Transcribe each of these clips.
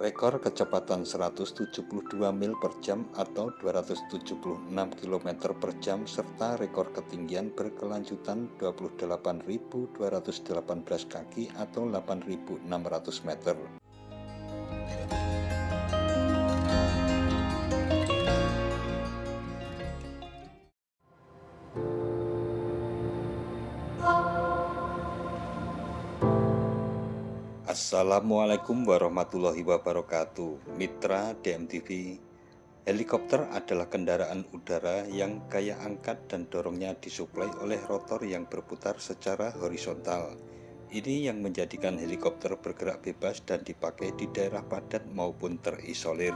Rekor kecepatan 172 mil per jam atau 276 km per jam serta rekor ketinggian berkelanjutan 28.218 kaki atau 8.600 meter. Assalamualaikum warahmatullahi wabarakatuh. Mitra DMTV, helikopter adalah kendaraan udara yang gaya angkat dan dorongnya disuplai oleh rotor yang berputar secara horizontal. Ini yang menjadikan helikopter bergerak bebas dan dipakai di daerah padat maupun terisolir.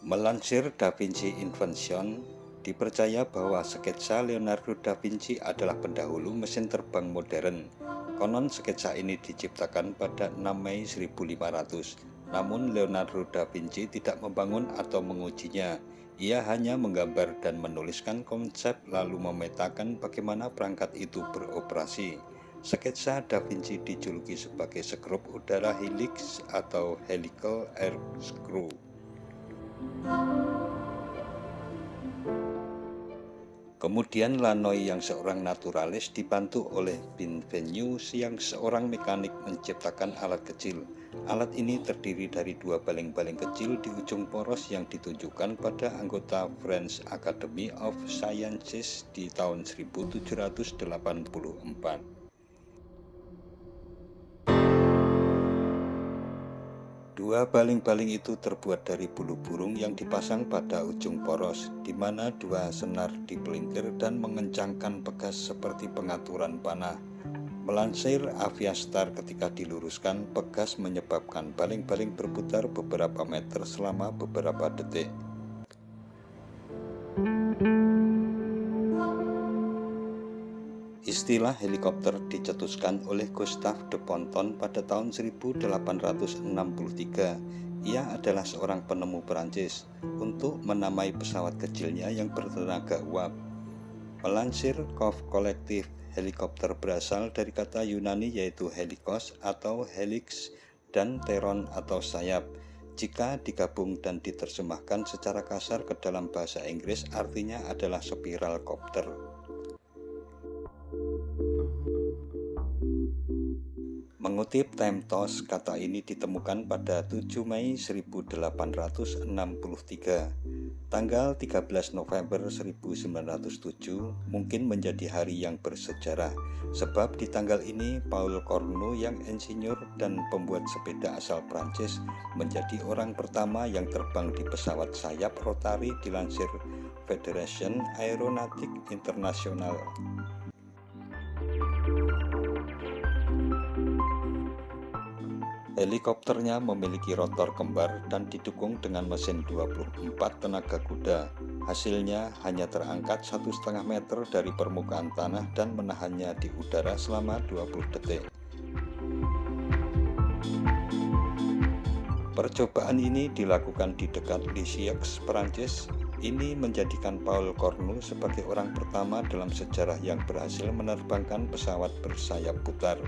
Melansir Da Vinci Invention, dipercaya bahwa sketsa Leonardo da Vinci adalah pendahulu mesin terbang modern. Konon sketsa ini diciptakan pada 6 Mei 1500. Namun Leonardo da Vinci tidak membangun atau mengujinya. Ia hanya menggambar dan menuliskan konsep lalu memetakan bagaimana perangkat itu beroperasi. Sketsa da Vinci dijuluki sebagai skrup udara helix atau helical air screw. Kemudian Lannoy yang seorang naturalis dibantu oleh Benvenius yang seorang mekanik menciptakan alat kecil. Alat ini terdiri dari dua baling-baling kecil di ujung poros yang ditunjukkan pada anggota French Academy of Sciences di tahun 1784. Dua baling-baling itu terbuat dari bulu burung yang dipasang pada ujung poros, di mana dua senar dipelintir dan mengencangkan pegas seperti pengaturan panah. Melansir Aviastar, ketika diluruskan, pegas menyebabkan baling-baling berputar beberapa meter selama beberapa detik. Istilah helikopter dicetuskan oleh Gustave de Ponton pada tahun 1863. Ia adalah seorang penemu Perancis untuk menamai pesawat kecilnya yang bertenaga uap. Melansir Kov Kolektif, helikopter berasal dari kata Yunani yaitu helikos atau helix dan teron atau sayap. Jika digabung dan diterjemahkan secara kasar ke dalam bahasa Inggris, artinya adalah spiral kopter. Mengutip Time Toss, kata ini ditemukan pada 7 Mei 1863. Tanggal 13 November 1907 mungkin menjadi hari yang bersejarah, sebab di tanggal ini Paul Cornu yang insinyur dan pembuat sepeda asal Prancis menjadi orang pertama yang terbang di pesawat sayap rotari dilansir Fédération Aéronautique Internationale. Helikopternya memiliki rotor kembar dan didukung dengan mesin 24 tenaga kuda. Hasilnya hanya terangkat 1,5 meter dari permukaan tanah dan menahannya di udara selama 20 detik. Percobaan ini dilakukan di dekat Lisieux, Perancis. Ini menjadikan Paul Cornu sebagai orang pertama dalam sejarah yang berhasil menerbangkan pesawat bersayap putar.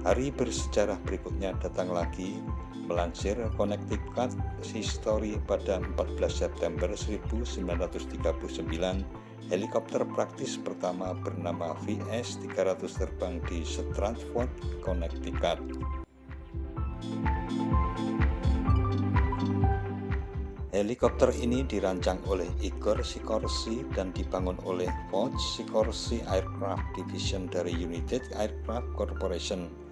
Hari bersejarah berikutnya datang lagi. Melansir Connecticut History pada 14 September 1939, helikopter praktis pertama bernama VS-300 terbang di Stratford, Connecticut. Helikopter ini dirancang oleh Igor Sikorsky dan dibangun oleh Foch Sikorsky Aircraft Division dari United Aircraft Corporation.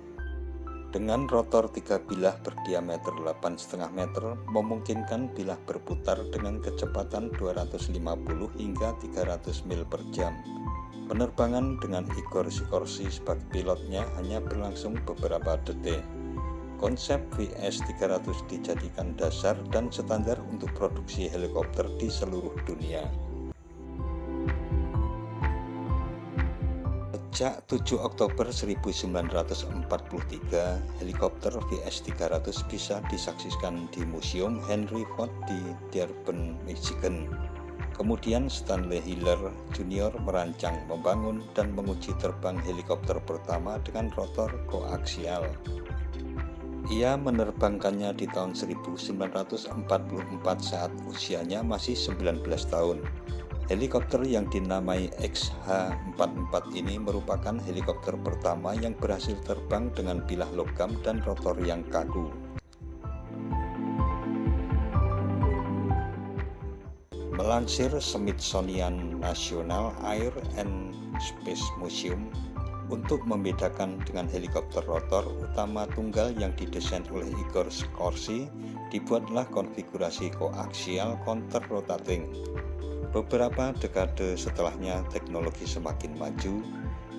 Dengan rotor 3 bilah berdiameter 8,5 meter, memungkinkan bilah berputar dengan kecepatan 250 hingga 300 mil per jam. Penerbangan dengan Igor Sikorsky sebagai pilotnya hanya berlangsung beberapa detik. Konsep VS-300 dijadikan dasar dan standar untuk produksi helikopter di seluruh dunia. Sejak 7 Oktober 1943, helikopter VS-300 bisa disaksikan di Museum Henry Ford di Dearborn, Michigan. Kemudian Stanley Hiller Jr. merancang, membangun, dan menguji terbang helikopter pertama dengan rotor koaksial. Ia menerbangkannya di tahun 1944 saat usianya masih 19 tahun. Helikopter yang dinamai XH-44 ini merupakan helikopter pertama yang berhasil terbang dengan bilah logam dan rotor yang kaku. Melansir Smithsonian National Air and Space Museum, untuk membedakan dengan helikopter rotor utama tunggal yang didesain oleh Igor Sikorsky, dibuatlah konfigurasi koaksial counter rotating. Beberapa dekade setelahnya, teknologi semakin maju.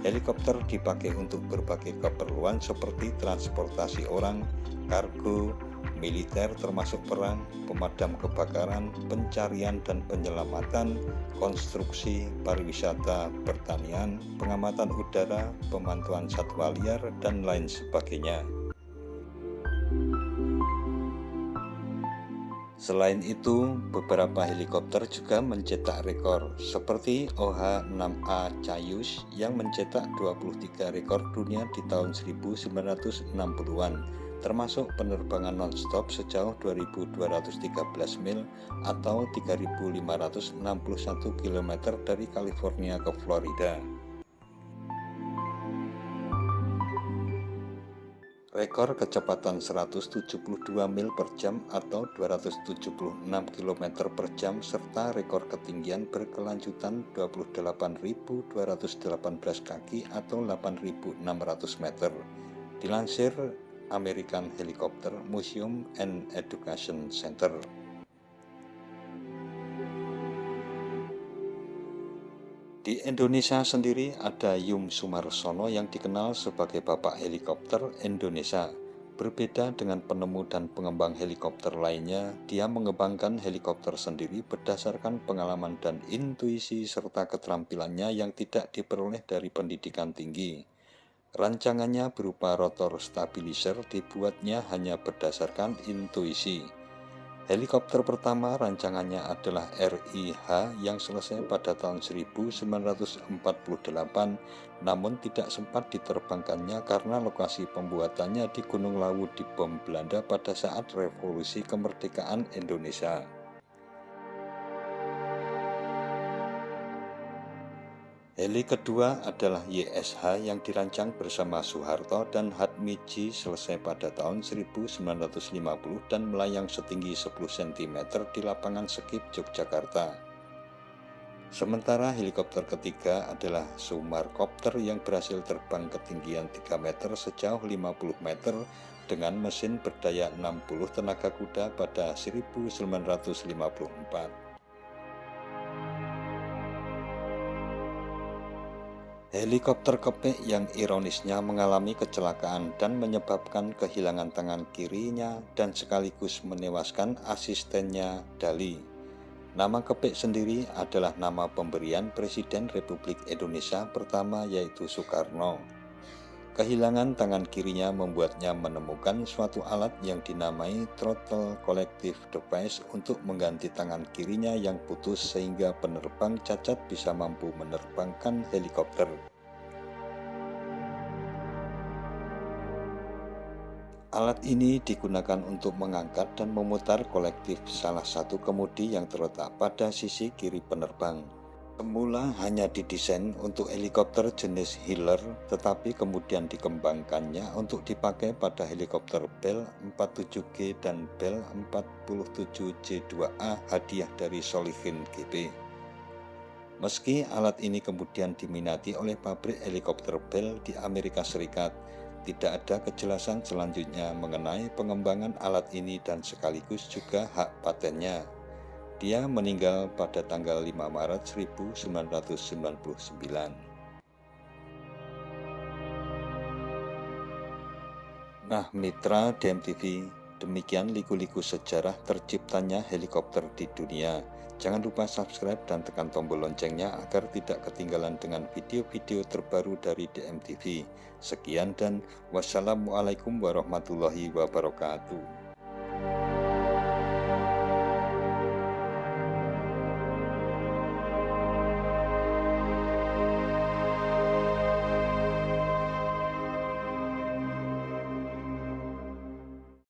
Helikopter dipakai untuk berbagai keperluan seperti transportasi orang, kargo, militer termasuk perang, pemadam kebakaran, pencarian dan penyelamatan, konstruksi, pariwisata, pertanian, pengamatan udara, pemantauan satwa liar, dan lain sebagainya. Selain itu, beberapa helikopter juga mencetak rekor, seperti OH-6A Cayus yang mencetak 23 rekor dunia di tahun 1960-an, termasuk penerbangan non-stop sejauh 2.213 mil atau 3.561 km dari California ke Florida. Rekor kecepatan 172 mil per jam atau 276 km per jam serta rekor ketinggian berkelanjutan 28.218 kaki atau 8.600 meter. Dilansir American Helicopter Museum and Education Center. Di Indonesia sendiri ada Yum Sumarsono yang dikenal sebagai Bapak Helikopter Indonesia. Berbeda dengan penemu dan pengembang helikopter lainnya, dia mengembangkan helikopter sendiri berdasarkan pengalaman dan intuisi serta keterampilannya yang tidak diperoleh dari pendidikan tinggi. Rancangannya berupa rotor stabilizer dibuatnya hanya berdasarkan intuisi. Helikopter pertama rancangannya adalah RIH yang selesai pada tahun 1948, namun tidak sempat diterbangkannya karena lokasi pembuatannya di Gunung Lawu dibom Belanda pada saat Revolusi Kemerdekaan Indonesia. Heli kedua adalah YSH yang dirancang bersama Soeharto dan Hatmiji selesai pada tahun 1950 dan melayang setinggi 10 cm di lapangan Sekip, Yogyakarta. Sementara helikopter ketiga adalah Sumarkopter yang berhasil terbang ketinggian 3 meter sejauh 50 meter dengan mesin berdaya 60 tenaga kuda pada 1954. Helikopter kepik yang ironisnya mengalami kecelakaan dan menyebabkan kehilangan tangan kirinya dan sekaligus menewaskan asistennya Dali. Nama kepik sendiri adalah nama pemberian Presiden Republik Indonesia pertama yaitu Soekarno. Kehilangan tangan kirinya membuatnya menemukan suatu alat yang dinamai Throttle Collective Device untuk mengganti tangan kirinya yang putus sehingga penerbang cacat bisa mampu menerbangkan helikopter. Alat ini digunakan untuk mengangkat dan memutar kolektif salah satu kemudi yang terletak pada sisi kiri penerbang. Semula hanya didesain untuk helikopter jenis Hiller, tetapi kemudian dikembangkannya untuk dipakai pada helikopter Bell 47G dan Bell 47J2A hadiah dari Solihin GP. Meski alat ini kemudian diminati oleh pabrik helikopter Bell di Amerika Serikat, tidak ada kejelasan selanjutnya mengenai pengembangan alat ini dan sekaligus juga hak patennya. Dia meninggal pada tanggal 5 Maret 1999. Nah, mitra DMTV, demikian liku-liku sejarah terciptanya helikopter di dunia. Jangan lupa subscribe dan tekan tombol loncengnya agar tidak ketinggalan dengan video-video terbaru dari DMTV. Sekian dan wassalamualaikum warahmatullahi wabarakatuh.